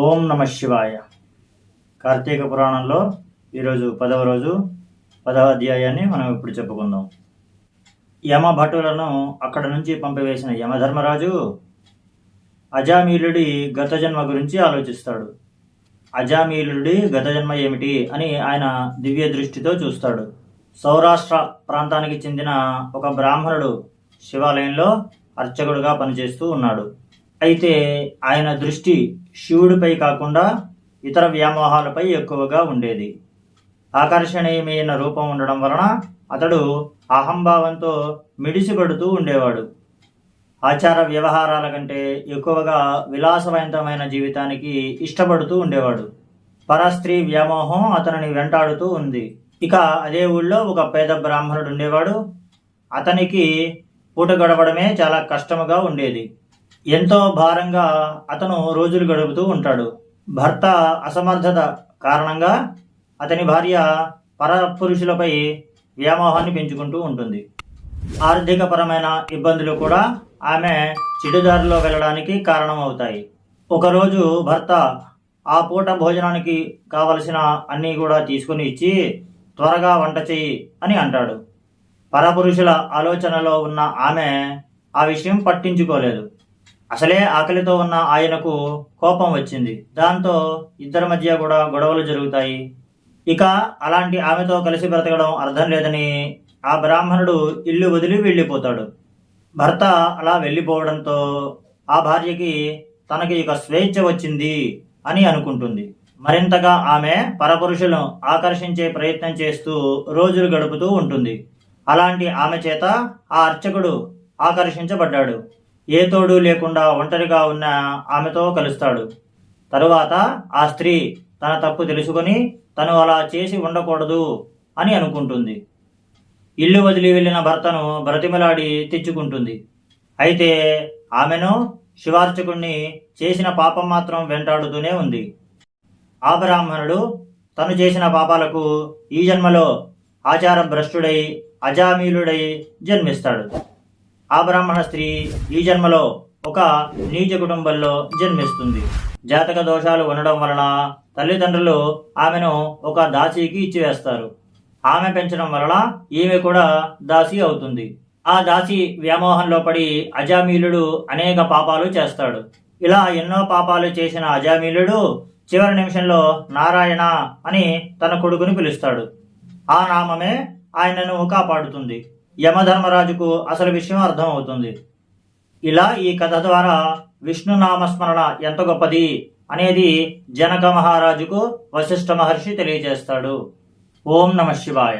ఓం నమ శివాయ. కార్తీక పురాణంలో ఈరోజు 10వ రోజు 10వ అధ్యాయాన్ని మనం ఇప్పుడు చెప్పుకుందాం. యమ భటులను అక్కడ నుంచి పంపివేసిన యమధర్మరాజు అజామీలుడి గత జన్మ గురించి ఆలోచిస్తాడు. అజామీలుడి గత జన్మ ఏమిటి అని ఆయన దివ్య దృష్టితో చూస్తాడు. సౌరాష్ట్ర ప్రాంతానికి చెందిన ఒక బ్రాహ్మణుడు శివాలయంలో అర్చకుడుగా పనిచేస్తూ ఉన్నాడు. అయితే ఆయన దృష్టి శివుడిపై కాకుండా ఇతర వ్యామోహాలపై ఎక్కువగా ఉండేది. ఆకర్షణీయమైన రూపం ఉండడం వలన అతడు అహంభావంతో మిడిసిపడుతూ ఉండేవాడు. ఆచార వ్యవహారాల కంటే ఎక్కువగా విలాసవంతమైన జీవితానికి ఇష్టపడుతూ ఉండేవాడు. పరస్త్రీ వ్యామోహం అతనిని వెంటాడుతూ ఉంది. ఇక అదే ఊళ్ళో ఒక పేద బ్రాహ్మణుడు ఉండేవాడు. అతనికి పూట గడపడమే చాలా కష్టముగా ఉండేది. ఎంతో భారంగా అతను రోజులు గడుపుతూ ఉంటాడు. భర్త అసమర్థత కారణంగా అతని భార్య పరపురుషులపై వ్యామోహాన్ని పెంచుకుంటూ ఉంటుంది. ఆర్థికపరమైన ఇబ్బందులు కూడా ఆమె చెడుదారిలో వెళ్ళడానికి కారణమవుతాయి. ఒకరోజు భర్త ఆ పూట భోజనానికి కావలసిన అన్నీ కూడా తీసుకుని ఇచ్చి త్వరగా వంట చెయ్యి అని అంటాడు. పరపురుషుల ఆలోచనలో ఉన్న ఆమె ఆ విషయం పట్టించుకోలేదు. అసలే ఆకలితో ఉన్న ఆయనకు కోపం వచ్చింది. దాంతో ఇద్దరి మధ్య కూడా గొడవలు జరుగుతాయి. ఇక అలాంటి ఆమెతో కలిసి బ్రతకడం అర్థం లేదని ఆ బ్రాహ్మణుడు ఇల్లు వదిలి వెళ్ళిపోతాడు. భర్త అలా వెళ్ళిపోవడంతో ఆ భార్యకి తనకి ఇక స్వేచ్ఛ వచ్చింది అని అనుకుంటుంది. మరింతగా ఆమె పరపురుషులను ఆకర్షించే ప్రయత్నం చేస్తూ రోజులు గడుపుతూ ఉంటుంది. అలాంటి ఆమె చేత ఆ అర్చకుడు ఆకర్షించబడ్డాడు. ఏ తోడు లేకుండా ఒంటరిగా ఉన్న ఆమెతో కలుస్తాడు. తరువాత ఆ స్త్రీ తన తప్పు తెలుసుకొని తను అలా చేసి ఉండకూడదు అని అనుకుంటుంది. ఇల్లు వదిలి వెళ్ళిన భర్తను బ్రతిమలాడి తెచ్చుకుంటుంది. అయితే ఆమెను శివార్చకుణ్ణి చేసిన పాపం మాత్రం వెంటాడుతూనే ఉంది. ఆ బ్రాహ్మణుడు తను చేసిన పాపాలకు ఈ జన్మలో ఆచార భ్రష్టుడై అజామీలుడై జన్మిస్తాడు. ఆ బ్రాహ్మణ స్త్రీ ఈ జన్మలో ఒక నీచ కుటుంబంలో జన్మిస్తుంది. జాతక దోషాలు ఉండడం వలన తల్లిదండ్రులు ఆమెను ఒక దాసీకి ఇచ్చివేస్తారు. ఆమె పెంచడం వలన ఈమె కూడా దాసి అవుతుంది. ఆ దాసి వ్యామోహంలో పడి అజామీలుడు అనేక పాపాలు చేస్తాడు. ఇలా ఎన్నో పాపాలు చేసిన అజామీలుడు చివరి నిమిషంలో నారాయణ అని తన కొడుకుని పిలుస్తాడు. ఆ నామమే ఆయనను కాపాడుతుంది. యమధర్మరాజుకు అసలు విషయం అర్థం అవుతుంది. ఇలా ఈ కథ ద్వారా విష్ణు నామస్మరణ ఎంత గొప్పది అనేది జనక మహారాజుకు వశిష్ఠ మహర్షి తెలియజేస్తాడు. ఓం నమ శివాయ.